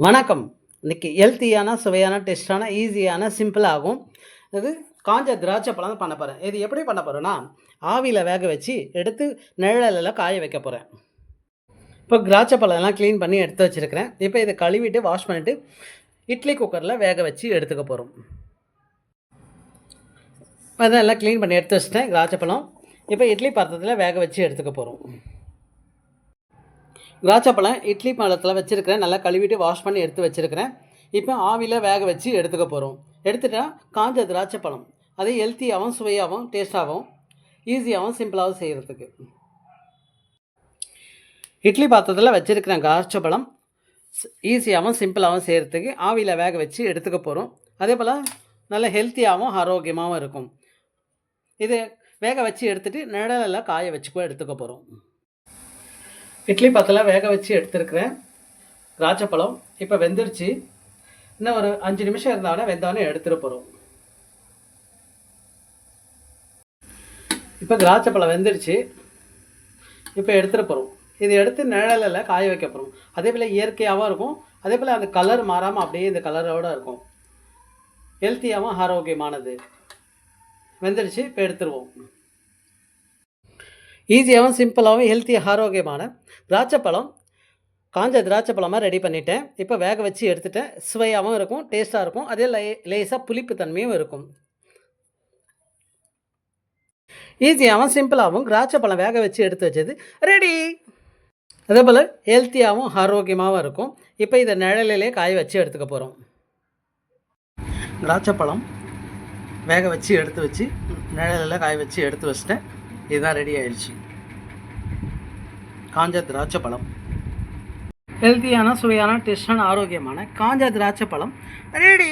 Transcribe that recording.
வணக்கம். இன்னைக்கு ஹெல்த்தியான, சுவையான, டேஸ்ட்டான, ஈஸியான, சிம்பிளாகும். இது காஞ்ச திராட்சை பழம் பண்ண போறேன். இது எப்படி பண்ண போறேன்னா, ஆவியில வேக வச்சு எடுத்து நிழல்ல காய வைக்க போறேன். இப்போ திராட்சை பழம்லாம் க்ளீன் பண்ணி எடுத்து வச்சிருக்கிறேன். இப்போ இத கழுவிட்டு, வாஷ் பண்ணிட்டு, இட்லி குக்கர்ல வேக வச்சு எடுத்துக்க போறோம். அதான் எல்லாம் க்ளீன் பண்ணி எடுத்து வச்சுட்டேன் திராட்சை பழம். இப்போ இட்லி பாத்திரத்தில வேக வச்சு எடுத்துக்க போறோம். திராட்சை பழம் இட்லி பாத்திரத்தில் வச்சுருக்கிறேன். நல்லா கழுவிட்டு வாஷ் பண்ணி எடுத்து வச்சுருக்கிறேன். இப்போ ஆவியில் வேக வச்சு எடுத்துக்க போகிறோம். எடுத்துட்டா காஞ்ச திராட்சை பழம் அது ஹெல்த்தியாகவும், சுவையாகவும், டேஸ்ட்டாகவும், ஈஸியாகவும், சிம்பிளாகவும் செய்கிறதுக்கு. இட்லி பாத்திரத்தில் வச்சுருக்கிறேன் திராட்சை பழம் ஈஸியாகவும், சிம்பிளாகவும் செய்கிறதுக்கு ஆவியில் வேக வச்சு எடுத்துக்க போகிறோம். அதே போல் நல்ல ஹெல்த்தியாகவும், ஆரோக்கியமாகவும் இருக்கும். இது வேக வச்சு எடுத்துகிட்டு நிழலில் காய வச்சுக்கோ எடுத்துக்க போகிறோம். இட்லி பாத்திரத்தில் வேக வச்சு எடுத்துருக்கிறேன் திராட்சை பழம். இப்போ வெந்துருச்சு. இன்னும் ஒரு 5 நிமிஷம் இருந்தாலே வெந்தானே எடுத்துகிட்டு போகிறோம். இப்போ திராட்சை பழம் வெந்துருச்சு. இப்போ எடுத்துகிட்டு போகிறோம். இது எடுத்து நிழலில் காய வைக்க போகிறோம். அதே போல் இயற்கையாகவும் இருக்கும். அதே போல் அந்த கலர் மாறாமல் அப்படியே இந்த கலரோடு இருக்கும். ஹெல்த்தியாகவும், ஆரோக்கியமானது. வெந்துருச்சு. இப்போ எடுத்துருவோம். ஈஸியாகவும், சிம்பிளாகவும், ஹெல்த்தி, ஆரோக்கியமான திராட்சை பழம், காஞ்ச திராட்சை பழமாக ரெடி பண்ணிட்டேன். இப்போ வேக வச்சு எடுத்துட்டேன். சுவையாகவும் இருக்கும், டேஸ்ட்டாக இருக்கும். அதே லேசாக புளிப்பு தன்மையும் இருக்கும். ஈஸியாகவும், சிம்பிளாகவும் திராட்சை பழம் வேக வச்சு எடுத்து வச்சது ரெடி. அதே போல் ஹெல்த்தியாகவும், ஆரோக்கியமாகவும் இருக்கும். இப்போ இதை நிழலிலே காய வச்சு எடுத்துக்க போகிறோம். திராட்சை பழம் வேக வச்சு எடுத்து நிழலில் காய வச்சு எடுத்து வச்சிட்டேன். இதுதான் ரெடி ஆயிடுச்சு. காஞ்ச திராட்சை பழம், ஹெல்த்தியான, சுவையான, டேஸ்டான, ஆரோக்கியமான காஞ்ச திராட்சை பழம் ரெடி.